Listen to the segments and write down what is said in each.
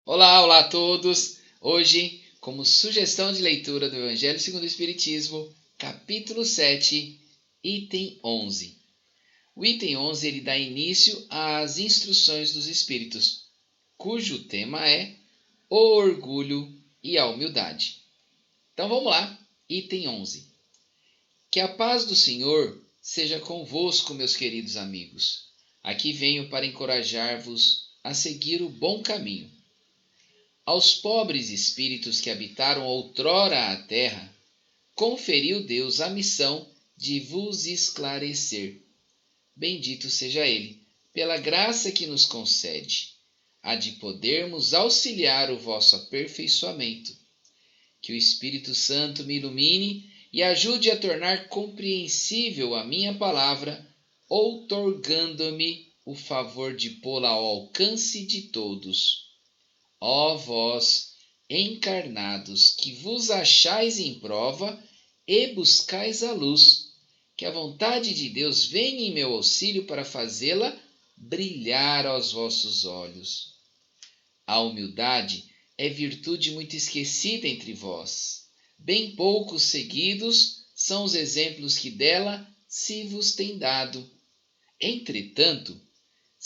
Olá a todos! Hoje, como sugestão de leitura do Evangelho segundo o Espiritismo, capítulo 7, item 11. O item 11 ele dá início às instruções dos Espíritos, cujo tema é o orgulho e a humildade. Então vamos lá, item 11. Que a paz do Senhor seja convosco, meus queridos amigos. Aqui venho para encorajar-vos a seguir o bom caminho. Aos pobres espíritos que habitaram outrora a terra, conferiu Deus a missão de vos esclarecer. Bendito seja Ele, pela graça que nos concede, a de podermos auxiliar o vosso aperfeiçoamento. Que o Espírito Santo me ilumine e ajude a tornar compreensível a minha palavra, outorgando-me o favor de pô-la ao alcance de todos. Ó vós, encarnados, que vos achais em prova e buscais a luz, que a vontade de Deus venha em meu auxílio para fazê-la brilhar aos vossos olhos. A humildade é virtude muito esquecida entre vós. Bem poucos seguidos são os exemplos que dela se vos têm dado. Entretanto,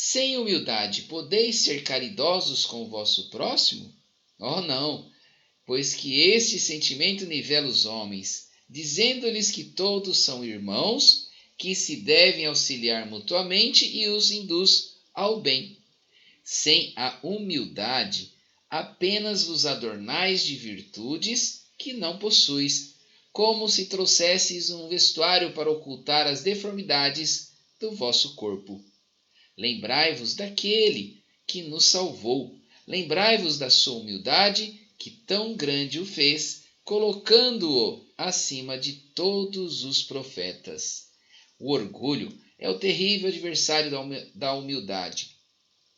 sem humildade, podeis ser caridosos com o vosso próximo? Oh, não, pois que este sentimento nivela os homens, dizendo-lhes que todos são irmãos, que se devem auxiliar mutuamente e os induz ao bem. Sem a humildade, apenas vos adornais de virtudes que não possuis, como se trouxesseis um vestuário para ocultar as deformidades do vosso corpo. Lembrai-vos daquele que nos salvou. Lembrai-vos da sua humildade, que tão grande o fez, colocando-o acima de todos os profetas. O orgulho é o terrível adversário da humildade.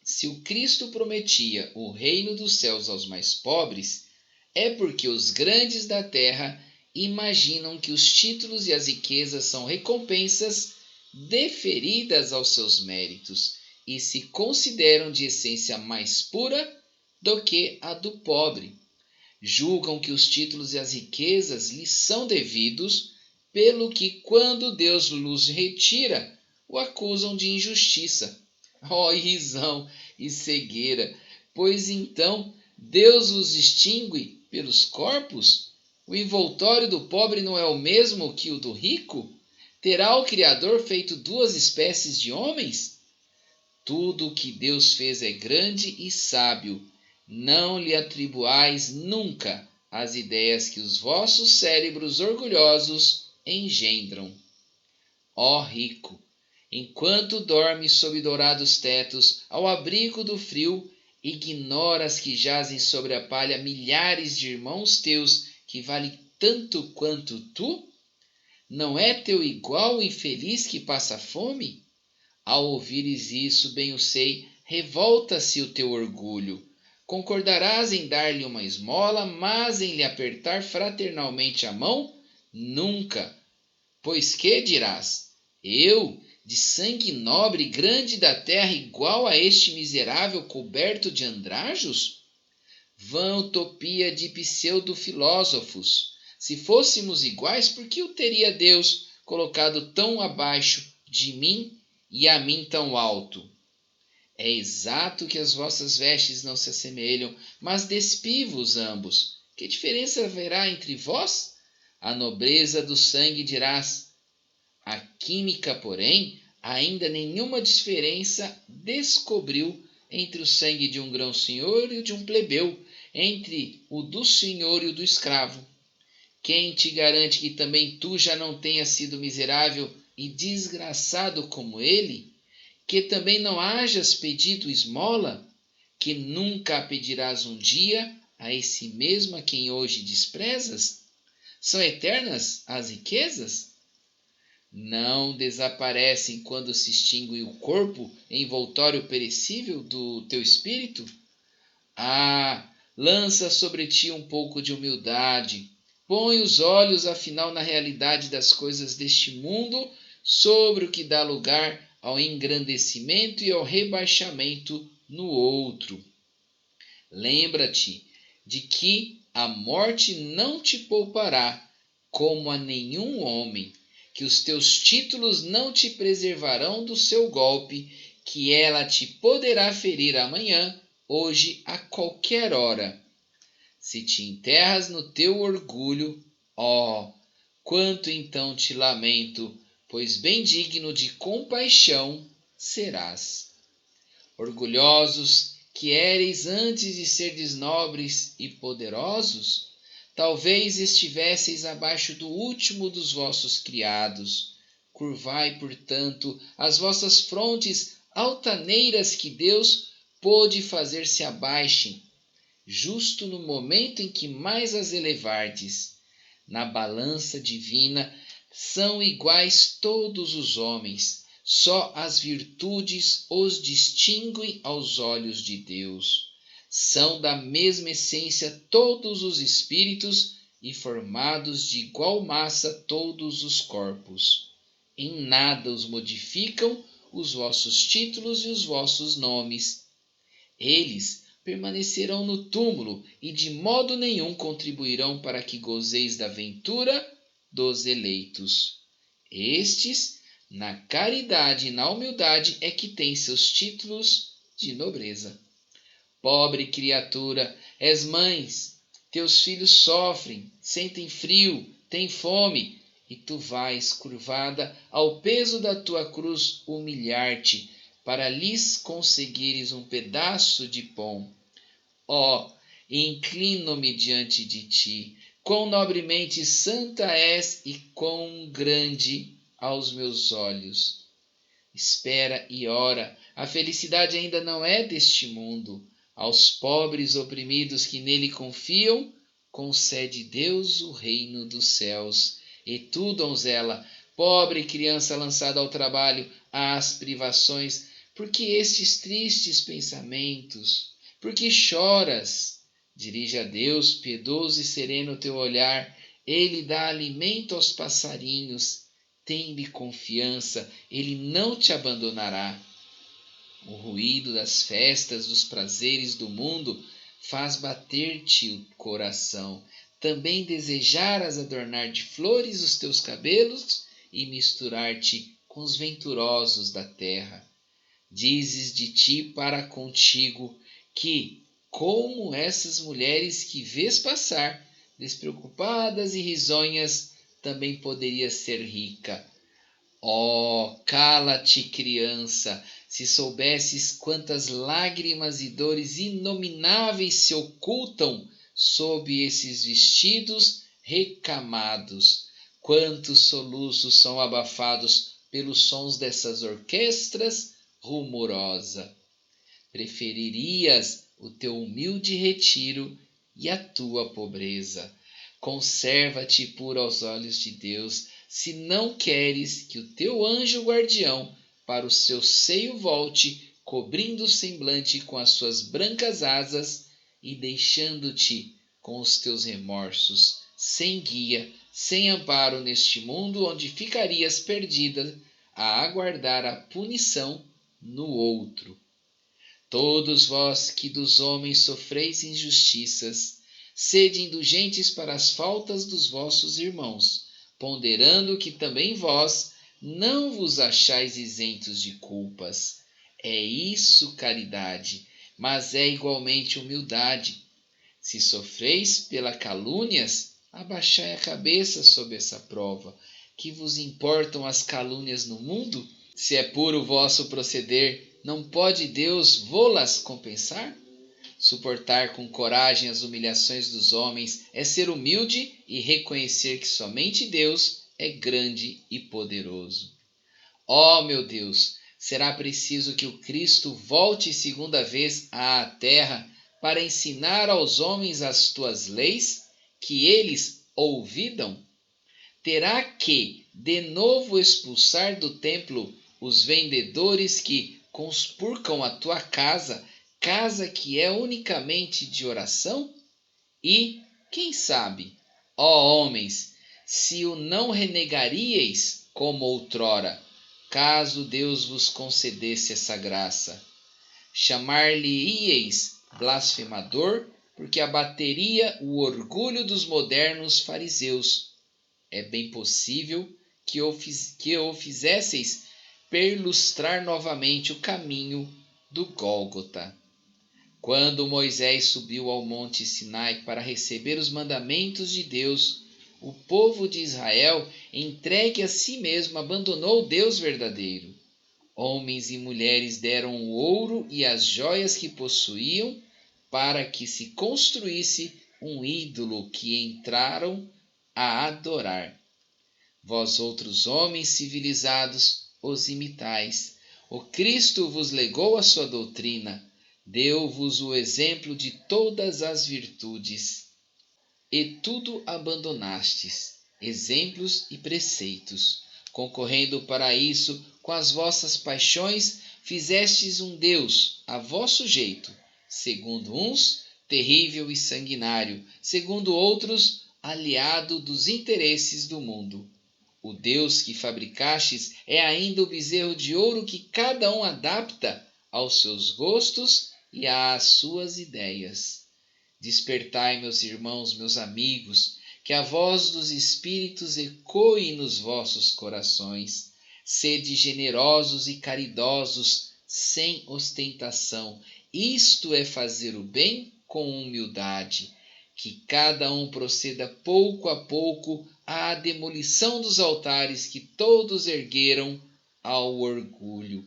Se o Cristo prometia o reino dos céus aos mais pobres, é porque os grandes da terra imaginam que os títulos e as riquezas são recompensas deferidas aos seus méritos e se consideram de essência mais pura do que a do pobre. Julgam que os títulos e as riquezas lhes são devidos, pelo que, quando Deus lhes retira, o acusam de injustiça. Ó irrisão e cegueira! Pois então Deus os distingue pelos corpos? O envoltório do pobre não é o mesmo que o do rico? Terá o Criador feito duas espécies de homens? Tudo o que Deus fez é grande e sábio. Não lhe atribuais nunca as ideias que os vossos cérebros orgulhosos engendram. Ó rico, enquanto dormes sob dourados tetos, ao abrigo do frio, ignoras que jazem sobre a palha milhares de irmãos teus que valem tanto quanto tu? Não é teu igual o infeliz que passa fome? Ao ouvires isso, bem o sei, revolta-se o teu orgulho. Concordarás em dar-lhe uma esmola, mas em lhe apertar fraternalmente a mão? Nunca! Pois que dirás? Eu, de sangue nobre, grande da terra, igual a este miserável coberto de andrajos? Vã utopia de pseudo-filósofos! Se fôssemos iguais, por que o teria Deus colocado tão abaixo de mim e a mim tão alto? É exato que as vossas vestes não se assemelham, mas despivo-os ambos. Que diferença haverá entre vós? A nobreza do sangue dirás. A química, porém, ainda nenhuma diferença descobriu entre o sangue de um grão-senhor e o de um plebeu, entre o do senhor e o do escravo. Quem te garante que também tu já não tenhas sido miserável e desgraçado como ele? Que também não hajas pedido esmola? Que nunca a pedirás um dia a esse mesmo a quem hoje desprezas? São eternas as riquezas? Não desaparecem quando se extingue o corpo, envoltório perecível do teu espírito? Ah, lança sobre ti um pouco de humildade. Põe os olhos, afinal, na realidade das coisas deste mundo, sobre o que dá lugar ao engrandecimento e ao rebaixamento no outro. Lembra-te de que a morte não te poupará, como a nenhum homem, que os teus títulos não te preservarão do seu golpe, que ela te poderá ferir amanhã, hoje, a qualquer hora. Se te enterras no teu orgulho, quanto então te lamento, pois bem digno de compaixão serás. Orgulhosos que éreis antes de serdes nobres e poderosos, talvez estivesseis abaixo do último dos vossos criados. Curvai, portanto, as vossas frontes altaneiras, que Deus pôde fazer se abaixem, justo no momento em que mais as elevardes. Na balança divina são iguais todos os homens, só as virtudes os distinguem aos olhos de Deus. São da mesma essência todos os espíritos e formados de igual massa todos os corpos. Em nada os modificam os vossos títulos e os vossos nomes. Eles permanecerão no túmulo e de modo nenhum contribuirão para que gozeis da ventura dos eleitos. Estes, na caridade e na humildade, é que têm seus títulos de nobreza. Pobre criatura, és mães, teus filhos sofrem, sentem frio, têm fome, e tu vais, curvada ao peso da tua cruz, humilhar-te, para lhes conseguires um pedaço de pão. Inclino-me diante de ti, quão nobremente santa és e quão grande aos meus olhos. Espera e ora, a felicidade ainda não é deste mundo. Aos pobres oprimidos que nele confiam, concede Deus o reino dos céus. E tu, donzela, pobre criança lançada ao trabalho, às privações, por que estes tristes pensamentos? Por que choras? Dirige a Deus, piedoso e sereno, o teu olhar. Ele dá alimento aos passarinhos. Tem-lhe confiança, ele não te abandonará. O ruído das festas, dos prazeres do mundo, faz bater-te o coração. Também desejaras adornar de flores os teus cabelos e misturar-te com os venturosos da terra. Dizes de ti para contigo que, como essas mulheres que vês passar, despreocupadas e risonhas, também poderias ser rica. Cala-te, criança, se soubesses quantas lágrimas e dores inomináveis se ocultam sob esses vestidos recamados, quantos soluços são abafados pelos sons dessas orquestras rumorosas. Preferirias o teu humilde retiro e a tua pobreza. Conserva-te puro aos olhos de Deus, se não queres que o teu anjo guardião para o seu seio volte, cobrindo o semblante com as suas brancas asas e deixando-te com os teus remorsos, sem guia, sem amparo neste mundo onde ficarias perdida a aguardar a punição no outro. Todos vós que dos homens sofreis injustiças, sede indulgentes para as faltas dos vossos irmãos, ponderando que também vós não vos achais isentos de culpas. É isso caridade, mas é igualmente humildade. Se sofreis pelas calúnias, abaixai a cabeça sob essa prova. Que vos importam as calúnias no mundo? Se é puro o vosso proceder, não pode Deus vô-las compensar? Suportar com coragem as humilhações dos homens é ser humilde e reconhecer que somente Deus é grande e poderoso. Meu Deus, será preciso que o Cristo volte segunda vez à terra para ensinar aos homens as tuas leis, que eles olvidam? Terá que de novo expulsar do templo os vendedores que conspurcam a tua casa, casa que é unicamente de oração? E, quem sabe, homens, se o não renegaríeis como outrora, caso Deus vos concedesse essa graça, chamar-lhe-íeis blasfemador, porque abateria o orgulho dos modernos fariseus. É bem possível que o fizesseis perlustrar novamente o caminho do Gólgota. Quando Moisés subiu ao monte Sinai para receber os mandamentos de Deus, o povo de Israel, entregue a si mesmo, abandonou o Deus verdadeiro. Homens e mulheres deram o ouro e as joias que possuíam para que se construísse um ídolo que entraram a adorar. Vós outros homens civilizados os imitais. O Cristo vos legou a sua doutrina, deu-vos o exemplo de todas as virtudes. E tudo abandonastes, exemplos e preceitos. Concorrendo para isso com as vossas paixões, fizestes um Deus a vosso jeito, segundo uns, terrível e sanguinário, segundo outros, aliado dos interesses do mundo. O Deus que fabricastes é ainda o bezerro de ouro que cada um adapta aos seus gostos e às suas ideias. Despertai, meus irmãos, meus amigos, que a voz dos Espíritos ecoe nos vossos corações. Sede generosos e caridosos, sem ostentação. Isto é fazer o bem com humildade. Que cada um proceda pouco a pouco à demolição dos altares que todos ergueram ao orgulho.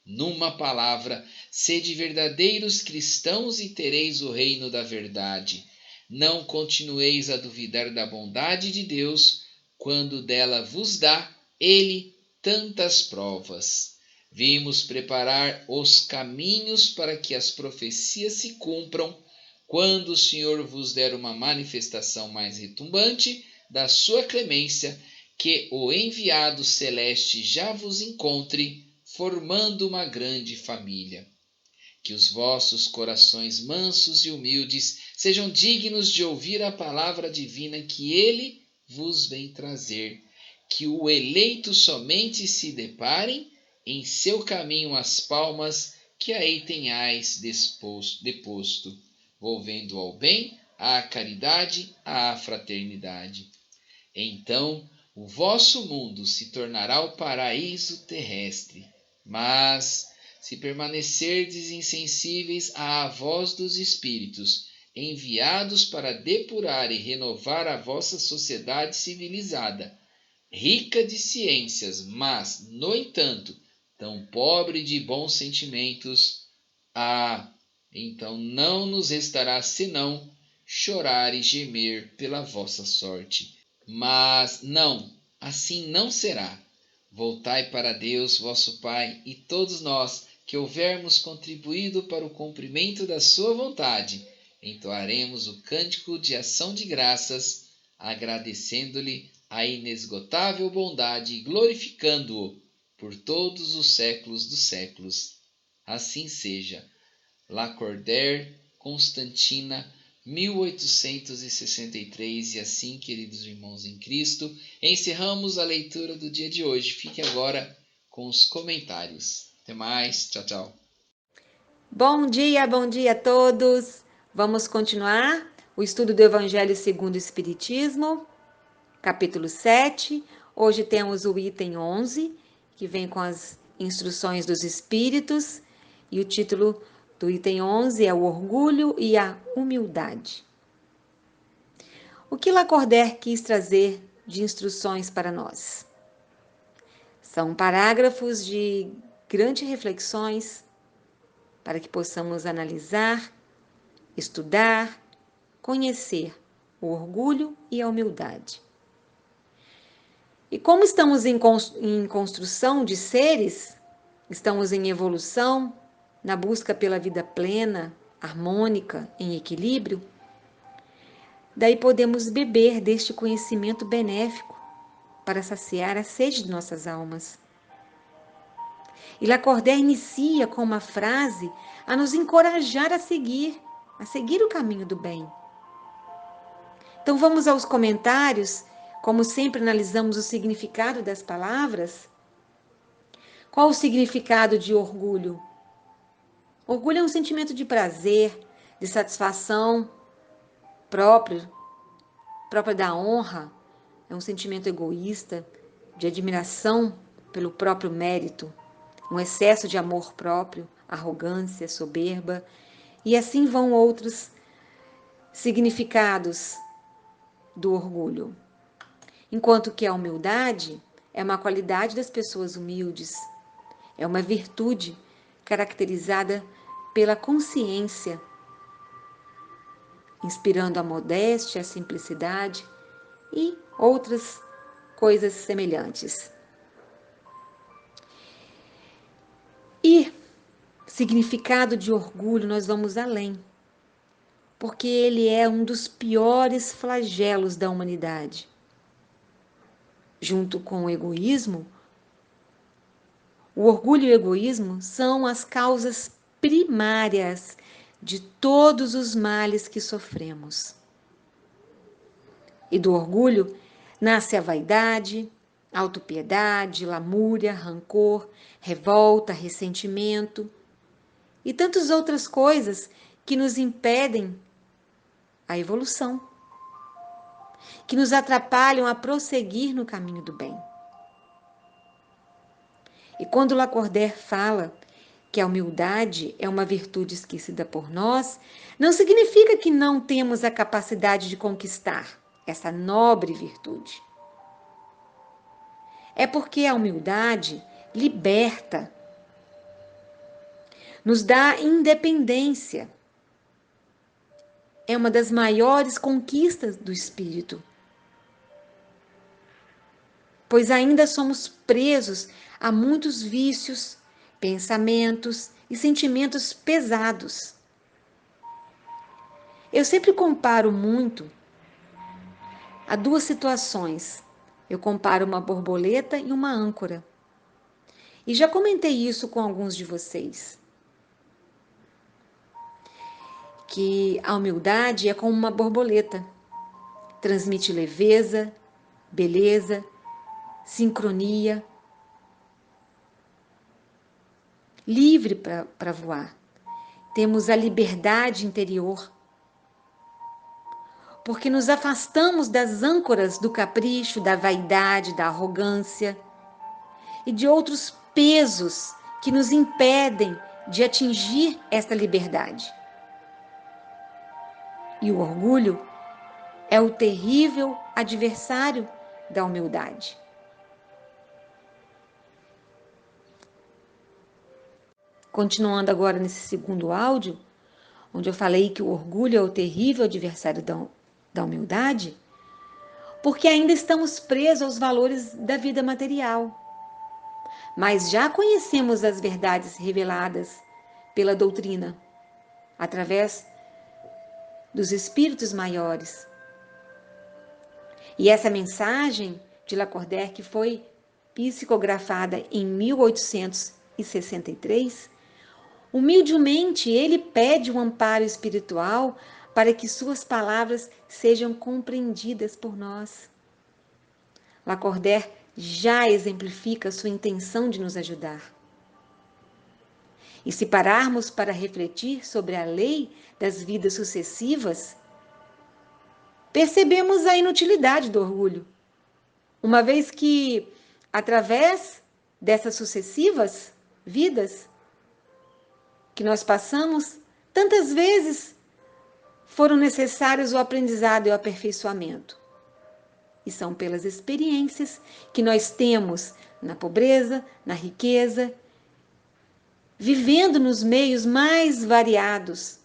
Numa palavra, sede verdadeiros cristãos e tereis o reino da verdade. Não continueis a duvidar da bondade de Deus, quando dela vos dá Ele tantas provas. Vimos preparar os caminhos para que as profecias se cumpram, quando o Senhor vos der uma manifestação mais retumbante da sua clemência, que o enviado celeste já vos encontre, formando uma grande família. Que os vossos corações mansos e humildes sejam dignos de ouvir a palavra divina que ele vos vem trazer. Que o eleito somente se deparem em seu caminho as palmas que aí tenhais deposto, volvendo ao bem, à caridade, à fraternidade. Então, o vosso mundo se tornará o paraíso terrestre. Mas, se permanecerdes insensíveis à voz dos Espíritos, enviados para depurar e renovar a vossa sociedade civilizada, rica de ciências, mas, no entanto, tão pobre de bons sentimentos, então não nos restará senão chorar e gemer pela vossa sorte. Mas não, assim não será. Voltai para Deus, vosso Pai, e todos nós que houvermos contribuído para o cumprimento da sua vontade, entoaremos o cântico de ação de graças, agradecendo-lhe a inesgotável bondade e glorificando-o por todos os séculos dos séculos. Assim seja. Lacordaire, Constantina, 1863. E assim, queridos irmãos em Cristo, encerramos a leitura do dia de hoje. Fique agora com os comentários. Até mais. Tchau, tchau. Bom dia a todos. Vamos continuar o estudo do Evangelho segundo o Espiritismo, capítulo 7. Hoje temos o item 11, que vem com as instruções dos Espíritos, e o título do item 11 é o orgulho e a humildade. O que Lacordaire quis trazer de instruções para nós? São parágrafos de grandes reflexões para que possamos analisar, estudar, conhecer o orgulho e a humildade. E como estamos em construção de seres, estamos em evolução, na busca pela vida plena, harmônica, em equilíbrio, daí podemos beber deste conhecimento benéfico para saciar a sede de nossas almas. E Lacordaire inicia com uma frase a nos encorajar a seguir o caminho do bem. Então vamos aos comentários, como sempre analisamos o significado das palavras. Qual o significado de orgulho? Orgulho é um sentimento de prazer, de satisfação própria da honra, é um sentimento egoísta, de admiração pelo próprio mérito, um excesso de amor próprio, arrogância, soberba, e assim vão outros significados do orgulho. Enquanto que a humildade é uma qualidade das pessoas humildes, é uma virtude caracterizada pela consciência, inspirando a modéstia, a simplicidade e outras coisas semelhantes. E significado de orgulho, nós vamos além, porque ele é um dos piores flagelos da humanidade. Junto com o egoísmo, o orgulho e o egoísmo são as causas primárias de todos os males que sofremos. E do orgulho nasce a vaidade, a autopiedade, lamúria, rancor, revolta, ressentimento e tantas outras coisas que nos impedem a evolução, que nos atrapalham a prosseguir no caminho do bem. E quando Lacordaire fala que a humildade é uma virtude esquecida por nós, não significa que não temos a capacidade de conquistar essa nobre virtude. É porque a humildade liberta, nos dá independência. É uma das maiores conquistas do espírito, pois ainda somos presos a muitos vícios, pensamentos e sentimentos pesados. Eu sempre comparo muito a duas situações. Eu comparo uma borboleta e uma âncora. E já comentei isso com alguns de vocês. Que a humildade é como uma borboleta. Transmite leveza, beleza, sincronia, livre para voar. Temos a liberdade interior, porque nos afastamos das âncoras do capricho, da vaidade, da arrogância e de outros pesos que nos impedem de atingir esta liberdade. E o orgulho é o terrível adversário da humildade. Continuando agora nesse segundo áudio, onde eu falei que o orgulho é o terrível adversário da humildade, porque ainda estamos presos aos valores da vida material. Mas já conhecemos as verdades reveladas pela doutrina, através dos espíritos maiores. E essa mensagem de Lacordaire, que foi psicografada em 1863, humildemente ele pede um amparo espiritual para que suas palavras sejam compreendidas por nós. Lacordaire já exemplifica sua intenção de nos ajudar. E se pararmos para refletir sobre a lei das vidas sucessivas, percebemos a inutilidade do orgulho, uma vez que, através dessas sucessivas vidas que nós passamos, tantas vezes foram necessários o aprendizado e o aperfeiçoamento. E são pelas experiências que nós temos na pobreza, na riqueza, vivendo nos meios mais variados.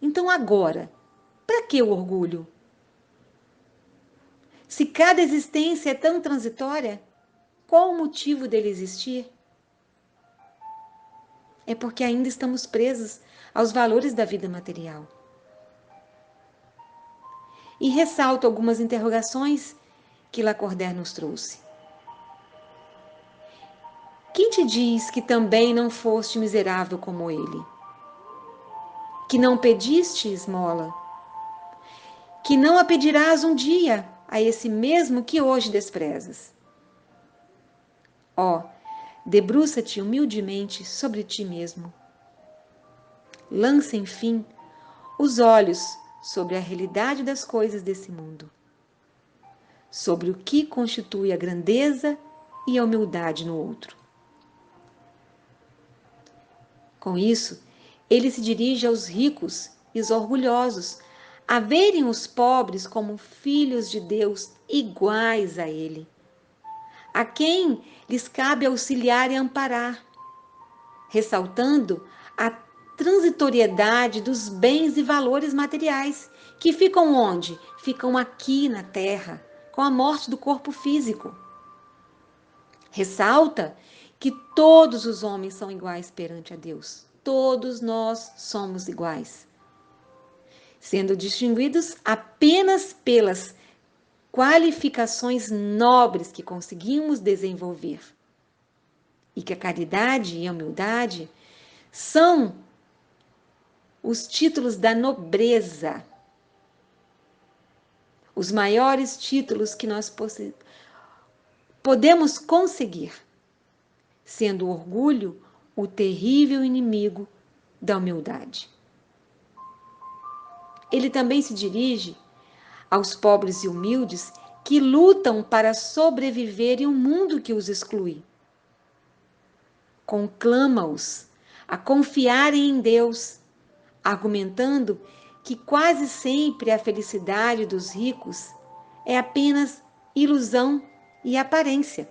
Então agora, para que o orgulho? Se cada existência é tão transitória, qual o motivo dele existir? É porque ainda estamos presos aos valores da vida material. E ressalto algumas interrogações que Lacordaire nos trouxe. Quem te diz que também não foste miserável como ele? Que não pediste esmola? Que não a pedirás um dia a esse mesmo que hoje desprezas? Ó, debruça-te humildemente sobre ti mesmo. Lança, enfim, os olhos sobre a realidade das coisas desse mundo, sobre o que constitui a grandeza e a humildade no outro. Com isso, ele se dirige aos ricos e os orgulhosos, a verem os pobres como filhos de Deus iguais a ele, a quem lhes cabe auxiliar e amparar, ressaltando a transitoriedade dos bens e valores materiais, que ficam onde? Ficam aqui na terra, com a morte do corpo físico. Ressalta que todos os homens são iguais perante a Deus. Todos nós somos iguais, sendo distinguidos apenas pelas qualificações nobres que conseguimos desenvolver. E que a caridade e a humildade são os títulos da nobreza, os maiores títulos que nós podemos conseguir, sendo o orgulho o terrível inimigo da humildade. Ele também se dirige aos pobres e humildes que lutam para sobreviver em um mundo que os exclui. Conclama-os a confiarem em Deus, argumentando que quase sempre a felicidade dos ricos é apenas ilusão e aparência.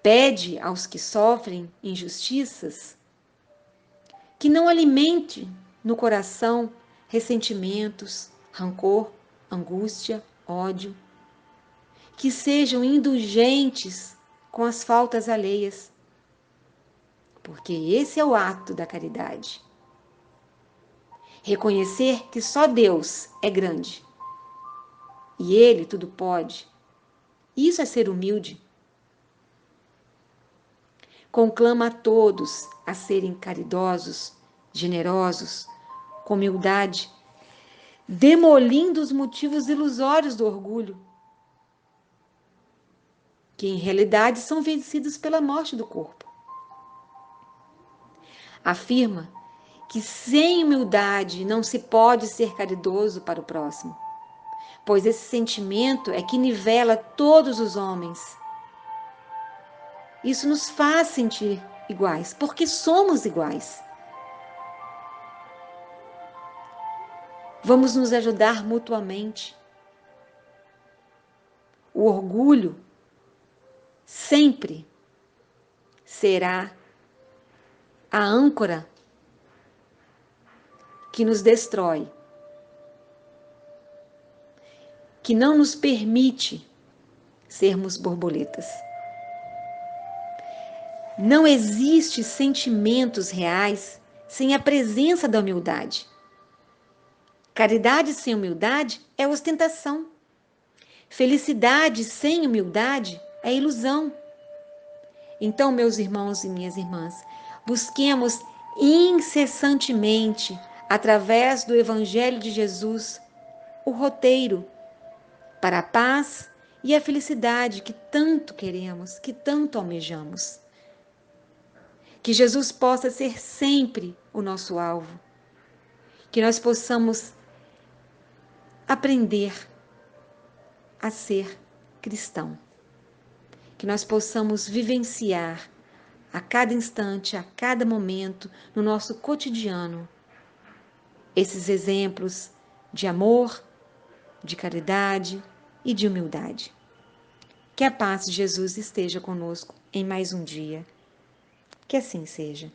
Pede aos que sofrem injustiças que não alimente no coração ressentimentos, rancor, angústia, ódio, que sejam indulgentes com as faltas alheias, porque esse é o ato da caridade. Reconhecer que só Deus é grande e Ele tudo pode. Isso é ser humilde. Conclama a todos a serem caridosos, generosos, com humildade, demolindo os motivos ilusórios do orgulho, que em realidade são vencidos pela morte do corpo. Afirma que sem humildade não se pode ser caridoso para o próximo, pois esse sentimento é que nivela todos os homens. Isso nos faz sentir iguais, porque somos iguais. Vamos nos ajudar mutuamente. O orgulho sempre será a âncora que nos destrói, que não nos permite sermos borboletas. Não existe sentimentos reais sem a presença da humildade. Caridade sem humildade é ostentação. Felicidade sem humildade é ilusão. Então, meus irmãos e minhas irmãs, busquemos incessantemente, através do Evangelho de Jesus, o roteiro para a paz e a felicidade que tanto queremos, que tanto almejamos. Que Jesus possa ser sempre o nosso alvo. Que nós possamos aprender a ser cristão. Que nós possamos vivenciar a cada instante, a cada momento, no nosso cotidiano, esses exemplos de amor, de caridade e de humildade. Que a paz de Jesus esteja conosco em mais um dia. Que assim seja.